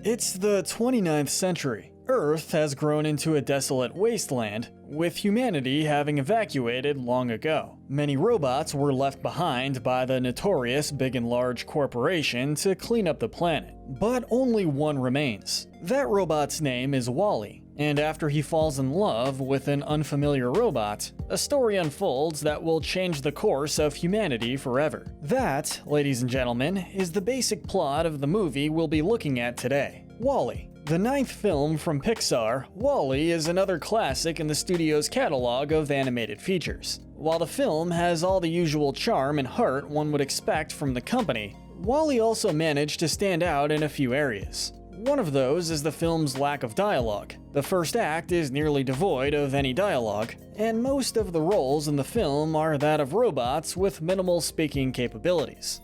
It's the 29th century. Earth has grown into a desolate wasteland, with humanity having evacuated long ago. Many robots were left behind by the notorious Big and Large corporation to clean up the planet. But only one remains. That robot's name is Wall-E, and after he falls in love with an unfamiliar robot, a story unfolds that will change the course of humanity forever. That, ladies and gentlemen, is the basic plot of the movie we'll be looking at today. Wall-E. The ninth film from Pixar, Wall-E is another classic in the studio's catalog of animated features. While the film has all the usual charm and heart one would expect from the company, Wall-E also managed to stand out in a few areas. One of those is the film's lack of dialogue. The first act is nearly devoid of any dialogue, and most of the roles in the film are that of robots with minimal speaking capabilities.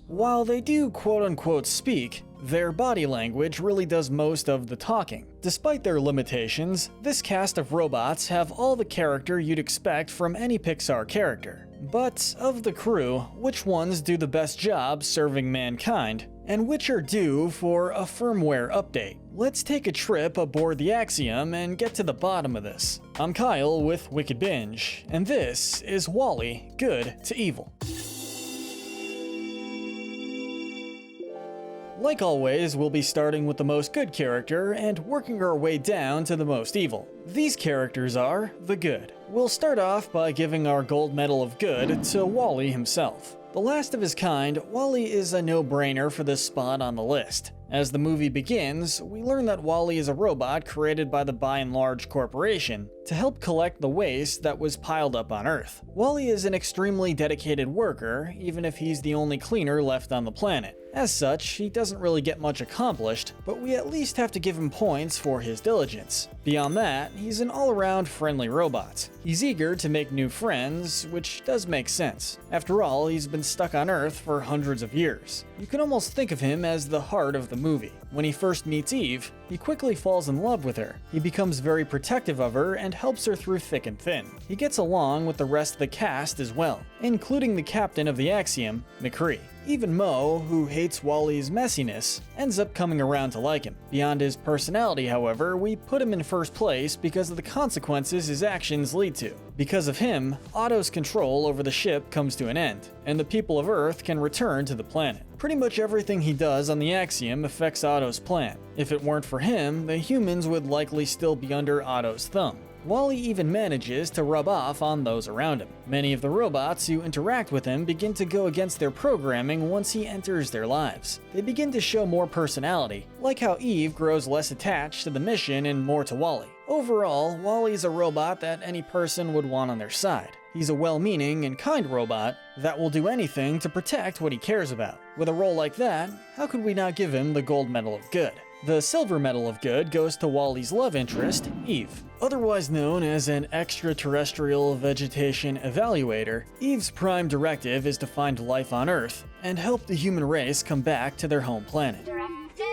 While they do quote-unquote speak, their body language really does most of the talking. Despite their limitations, this cast of robots have all the character you'd expect from any Pixar character. But of the crew, which ones do the best job serving mankind, and which are due for a firmware update? Let's take a trip aboard the Axiom and get to the bottom of this. I'm Kyle with Wicked Binge, and this is Wall-E, Good to Evil. Like always, we'll be starting with the most good character and working our way down to the most evil. These characters are the good. We'll start off by giving our gold medal of good to Wall-E himself. The last of his kind, Wall-E is a no-brainer for this spot on the list. As the movie begins, we learn that Wall-E is a robot created by the By and Large corporation to help collect the waste that was piled up on Earth. Wall-E is an extremely dedicated worker, even if he's the only cleaner left on the planet. As such, he doesn't really get much accomplished, but we at least have to give him points for his diligence. Beyond that, he's an all-around friendly robot. He's eager to make new friends, which does make sense. After all, he's been stuck on Earth for hundreds of years. You can almost think of him as the heart of the movie. When he first meets Eve, he quickly falls in love with her. He becomes very protective of her and helps her through thick and thin. He gets along with the rest of the cast as well, including the captain of the Axiom, McCree. Even Mo, who hates Wall-E's messiness, ends up coming around to like him. Beyond his personality, however, we put him in first place because of the consequences his actions lead to. Because of him, Otto's control over the ship comes to an end, and the people of Earth can return to the planet. Pretty much everything he does on the Axiom affects Otto's plan. If it weren't for him, the humans would likely still be under Otto's thumb. Wall-E even manages to rub off on those around him. Many of the robots who interact with him begin to go against their programming once he enters their lives. They begin to show more personality, like how Eve grows less attached to the mission and more to Wall-E. Overall, Wall-E's a robot that any person would want on their side. He's a well-meaning and kind robot that will do anything to protect what he cares about. With a role like that, how could we not give him the gold medal of good? The silver medal of good goes to Wall-E's love interest, Eve. Otherwise known as an extraterrestrial vegetation evaluator, Eve's prime directive is to find life on Earth and help the human race come back to their home planet. Directive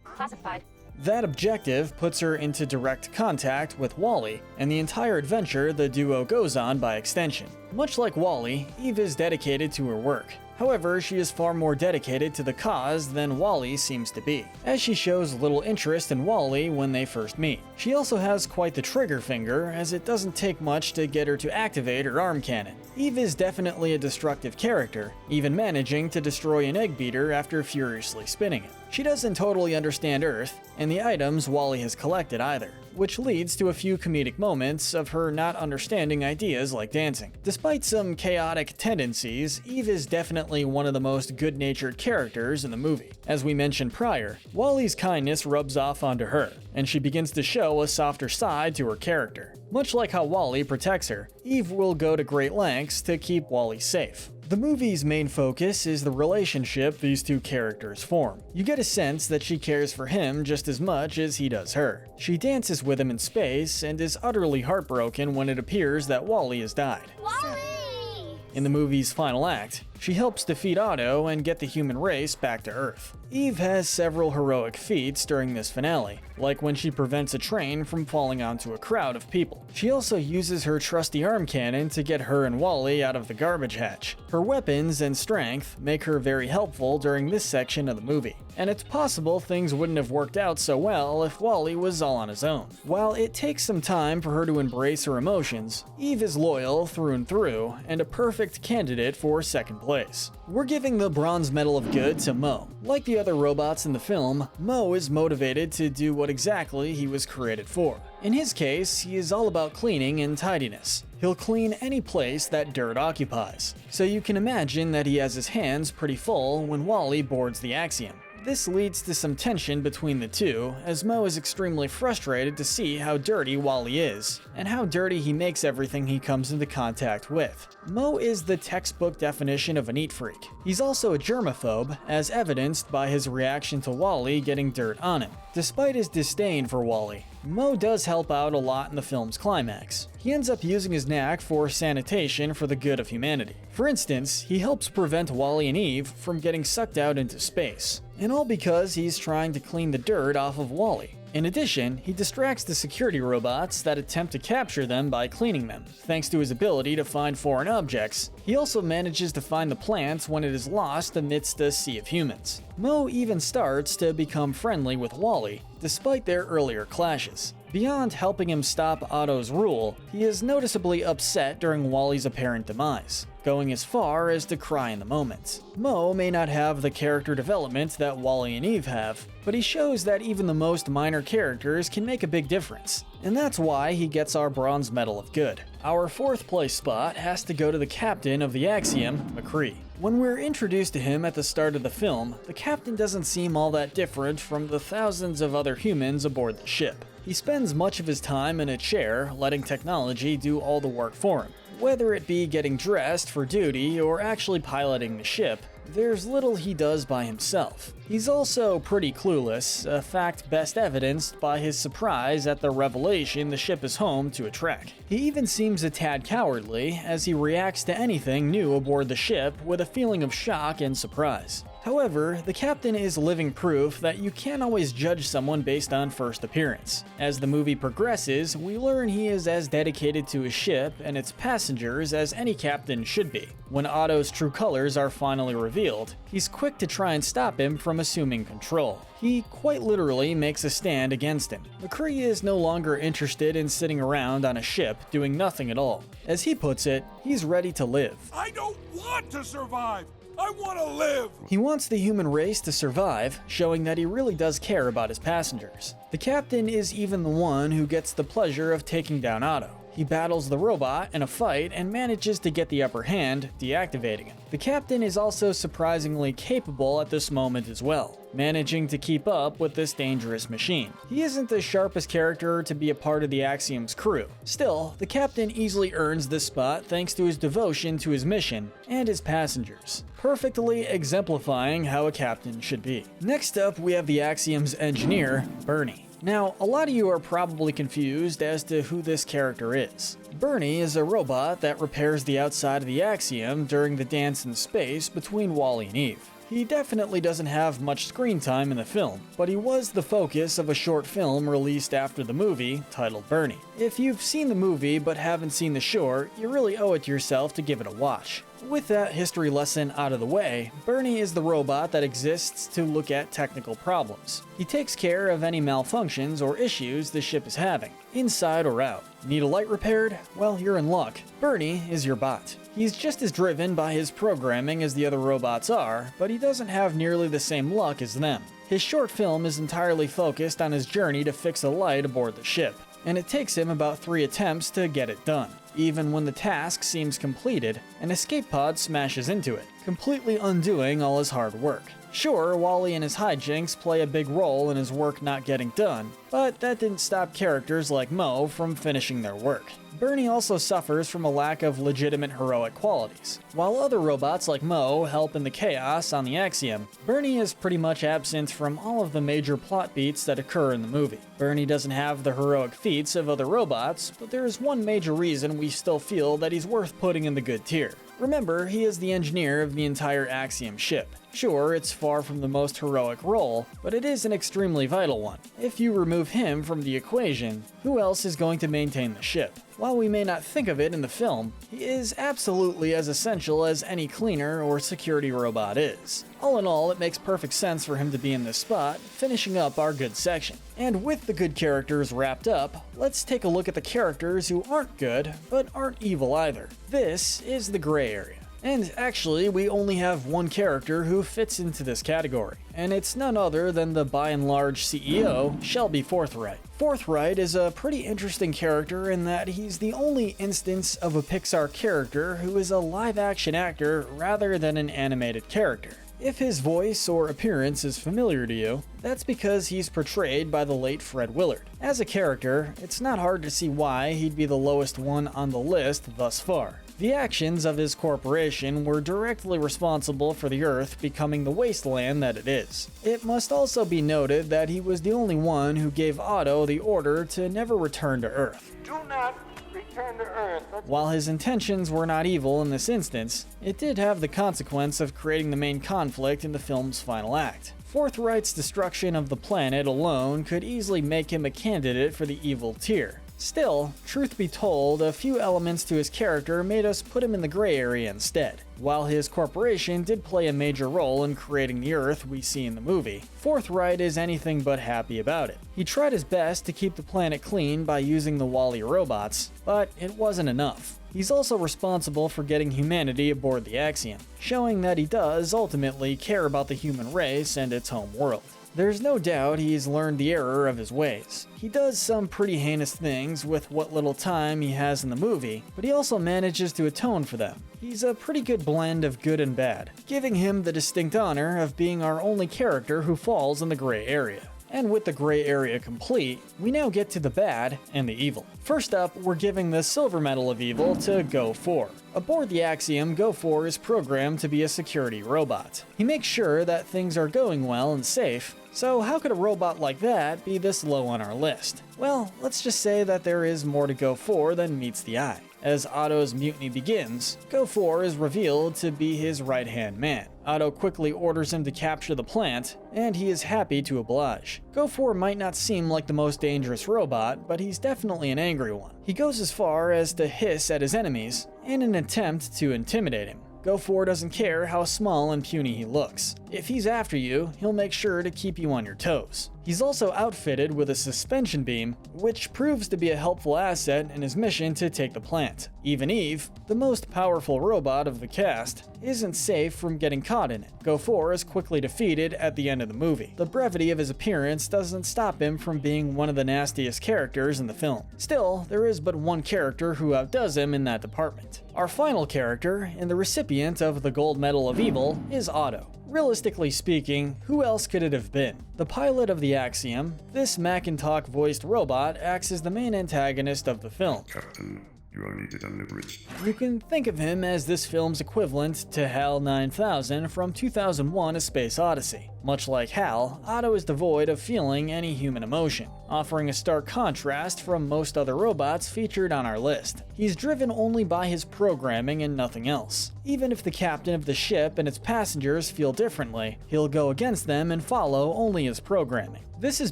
classified. That objective puts her into direct contact with Wall-E, and the entire adventure the duo goes on by extension. Much like Wall-E, Eve is dedicated to her work. However, she is far more dedicated to the cause than Wall-E seems to be, as she shows little interest in Wall-E when they first meet. She also has quite the trigger finger, as it doesn't take much to get her to activate her arm cannon. Eve is definitely a destructive character, even managing to destroy an egg beater after furiously spinning it. She doesn't totally understand Earth, and the items Wall-E has collected either, which leads to a few comedic moments of her not understanding ideas like dancing. Despite some chaotic tendencies, Eve is definitely one of the most good-natured characters in the movie. As we mentioned prior, Wall-E's kindness rubs off onto her, and she begins to show a softer side to her character. Much like how Wall-E protects her, Eve will go to great lengths to keep Wall-E safe. The movie's main focus is the relationship these two characters form. You get a sense that she cares for him just as much as he does her. She dances with him in space and is utterly heartbroken when it appears that Wall-E has died. Wall-E! In the movie's final act, She helps defeat Otto and get the human race back to Earth. Eve has several heroic feats during this finale, like when she prevents a train from falling onto a crowd of people. She also uses her trusty arm cannon to get her and Wally out of the garbage hatch. Her weapons and strength make her very helpful during this section of the movie, and it's possible things wouldn't have worked out so well if Wally was all on his own. While it takes some time for her to embrace her emotions, Eve is loyal through and through, and a perfect candidate for second place. We're giving the bronze medal of good to Mo. Like the other robots in the film, Mo is motivated to do what exactly he was created for. In his case, he is all about cleaning and tidiness. He'll clean any place that dirt occupies. So you can imagine that he has his hands pretty full when Wally boards the Axiom. This leads to some tension between the two, as Mo is extremely frustrated to see how dirty Wally is, and how dirty he makes everything he comes into contact with. Mo is the textbook definition of a neat freak. He's also a germaphobe, as evidenced by his reaction to Wally getting dirt on him. Despite his disdain for Wally, Mo does help out a lot in the film's climax. He ends up using his knack for sanitation for the good of humanity. For instance, he helps prevent Wally and Eve from getting sucked out into space, and all because he's trying to clean the dirt off of Wally. In addition, he distracts the security robots that attempt to capture them by cleaning them. Thanks to his ability to find foreign objects, he also manages to find the plant when it is lost amidst a sea of humans. Mo even starts to become friendly with Wally, despite their earlier clashes. Beyond helping him stop Otto's rule, he is noticeably upset during Wally's apparent demise, going as far as to cry in the moment. Mo may not have the character development that Wally and Eve have, but he shows that even the most minor characters can make a big difference, and that's why he gets our bronze medal of good. Our fourth place spot has to go to the captain of the Axiom, McCree. When we're introduced to him at the start of the film, the captain doesn't seem all that different from the thousands of other humans aboard the ship. He spends much of his time in a chair, letting technology do all the work for him. Whether it be getting dressed for duty or actually piloting the ship, there's little he does by himself. He's also pretty clueless, a fact best evidenced by his surprise at the revelation the ship is home to a Trek. He even seems a tad cowardly, as he reacts to anything new aboard the ship with a feeling of shock and surprise. However, the captain is living proof that you can't always judge someone based on first appearance. As the movie progresses, we learn he is as dedicated to his ship and its passengers as any captain should be. When Otto's true colors are finally revealed, he's quick to try and stop him from assuming control. He quite literally makes a stand against him. McCree is no longer interested in sitting around on a ship doing nothing at all. As he puts it, he's ready to live. I don't want to survive! I want to live! He wants the human race to survive, showing that he really does care about his passengers. The captain is even the one who gets the pleasure of taking down Otto. He battles the robot in a fight and manages to get the upper hand, deactivating him. The captain is also surprisingly capable at this moment as well, managing to keep up with this dangerous machine. He isn't the sharpest character to be a part of the Axiom's crew. Still, the captain easily earns this spot thanks to his devotion to his mission and his passengers, perfectly exemplifying how a captain should be. Next up, we have the Axiom's engineer, Bernie. Now, a lot of you are probably confused as to who this character is. Bernie is a robot that repairs the outside of the Axiom during the dance in space between Wally and Eve. He definitely doesn't have much screen time in the film, but he was the focus of a short film released after the movie titled Bernie. If you've seen the movie but haven't seen the short, you really owe it to yourself to give it a watch. With that history lesson out of the way, Bernie is the robot that exists to look at technical problems. He takes care of any malfunctions or issues the ship is having, inside or out. Need a light repaired? Well, you're in luck. Bernie is your bot. He's just as driven by his programming as the other robots are, but he doesn't have nearly the same luck as them. His short film is entirely focused on his journey to fix a light aboard the ship, and it takes him about 3 attempts to get it done. Even when the task seems completed, an escape pod smashes into it, completely undoing all his hard work. Sure, Wally and his hijinks play a big role in his work not getting done, but that didn't stop characters like Mo from finishing their work. Bernie also suffers from a lack of legitimate heroic qualities. While other robots like Mo help in the chaos on the Axiom, Bernie is pretty much absent from all of the major plot beats that occur in the movie. Bernie doesn't have the heroic feats of other robots, but there is one major reason we still feel that he's worth putting in the good tier. Remember, he is the engineer of the entire Axiom ship. Sure, it's far from the most heroic role, but it is an extremely vital one. If you remove him from the equation, who else is going to maintain the ship? While we may not think of it in the film, he is absolutely as essential as any cleaner or security robot is. All in all, it makes perfect sense for him to be in this spot, finishing up our good section. And with the good characters wrapped up, let's take a look at the characters who aren't good, but aren't evil either. This is the gray area. And actually, we only have one character who fits into this category, and it's none other than the by and large CEO, Shelby Forthright. Forthright is a pretty interesting character in that he's the only instance of a Pixar character who is a live-action actor rather than an animated character. If his voice or appearance is familiar to you, that's because he's portrayed by the late Fred Willard. As a character, it's not hard to see why he'd be the lowest one on the list thus far. The actions of his corporation were directly responsible for the Earth becoming the wasteland that it is. It must also be noted that he was the only one who gave Otto the order to never return to Earth. Do not return to Earth. While his intentions were not evil in this instance, it did have the consequence of creating the main conflict in the film's final act. Forthright's destruction of the planet alone could easily make him a candidate for the evil tier. Still, truth be told, a few elements to his character made us put him in the gray area instead. While his corporation did play a major role in creating the Earth we see in the movie, Forthright is anything but happy about it. He tried his best to keep the planet clean by using the Wall-E robots, but it wasn't enough. He's also responsible for getting humanity aboard the Axiom, showing that he does ultimately care about the human race and its home world. There's no doubt he's learned the error of his ways. He does some pretty heinous things with what little time he has in the movie, but he also manages to atone for them. He's a pretty good blend of good and bad, giving him the distinct honor of being our only character who falls in the gray area. And with the gray area complete, we now get to the bad and the evil. First up, we're giving the silver medal of evil to Go4. Aboard the Axiom, Go4 is programmed to be a security robot. He makes sure that things are going well and safe, so how could a robot like that be this low on our list? Well, let's just say that there is more to Go4 than meets the eye. As Otto's mutiny begins, Go4 is revealed to be his right-hand man. Otto quickly orders him to capture the plant, and he is happy to oblige. Go4 might not seem like the most dangerous robot, but he's definitely an angry one. He goes as far as to hiss at his enemies in an attempt to intimidate him. Go4 doesn't care how small and puny he looks. If he's after you, he'll make sure to keep you on your toes. He's also outfitted with a suspension beam, which proves to be a helpful asset in his mission to take the plant. Even Eve, the most powerful robot of the cast, isn't safe from getting caught in it. Go4 is quickly defeated at the end of the movie. The brevity of his appearance doesn't stop him from being one of the nastiest characters in the film. Still, there is but one character who outdoes him in that department. Our final character, and the recipient of the Gold Medal of Evil, is Otto. Realistically speaking, who else could it have been? The pilot of the Axiom, this Macintalk-voiced robot acts as the main antagonist of the film. Captain, you are needed on the bridge. You can think of him as this film's equivalent to HAL 9000 from 2001: A Space Odyssey. Much like HAL, Otto is devoid of feeling any human emotion, offering a stark contrast from most other robots featured on our list. He's driven only by his programming and nothing else. Even if the captain of the ship and its passengers feel differently, he'll go against them and follow only his programming. This is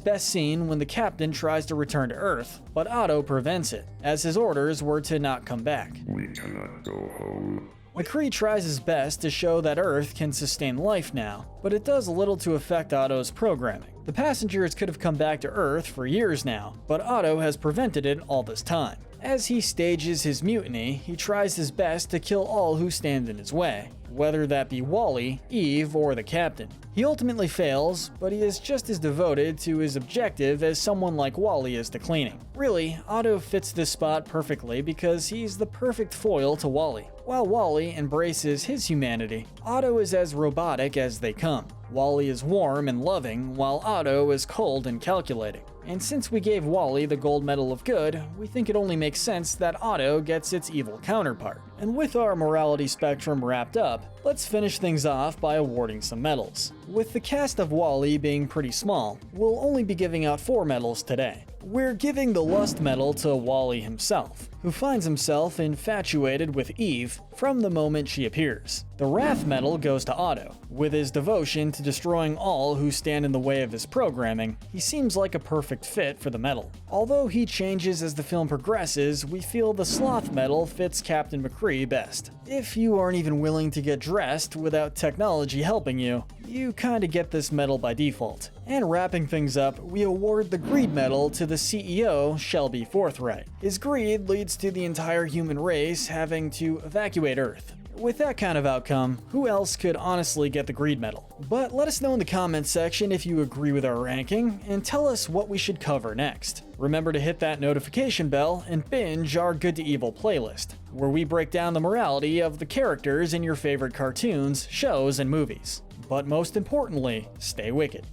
best seen when the captain tries to return to Earth, but Otto prevents it, as his orders were to not come back. We cannot go home. McCree tries his best to show that Earth can sustain life now, but it does little to affect Otto's programming. The passengers could have come back to Earth for years now, but Otto has prevented it all this time. As he stages his mutiny, he tries his best to kill all who stand in his way, whether that be Wall-E, Eve, or the captain. He ultimately fails, but he is just as devoted to his objective as someone like Wall-E is to cleaning. Really, Otto fits this spot perfectly because he's the perfect foil to Wall-E. While Wall-E embraces his humanity, Otto is as robotic as they come. Wall-E is warm and loving, while Otto is cold and calculating. And since we gave Wall-E the Gold Medal of Good, we think it only makes sense that Otto gets its evil counterpart. And with our morality spectrum wrapped up, let's finish things off by awarding some medals. With the cast of Wall-E being pretty small, we'll only be giving out 4 medals today. We're giving the lust medal to Wally himself, who finds himself infatuated with Eve from the moment she appears. The wrath medal goes to Otto. With his devotion to destroying all who stand in the way of his programming, he seems like a perfect fit for the medal. Although he changes as the film progresses, we feel the sloth medal fits Captain McCree best. If you aren't even willing to get dressed without technology helping you, you kinda get this medal by default. And wrapping things up, we award the greed medal to the CEO, Shelby Forthright. His greed leads to the entire human race having to evacuate Earth. With that kind of outcome, who else could honestly get the greed medal? But let us know in the comments section if you agree with our ranking, and tell us what we should cover next. Remember to hit that notification bell and binge our Good to Evil playlist, where we break down the morality of the characters in your favorite cartoons, shows, and movies. But most importantly, stay wicked.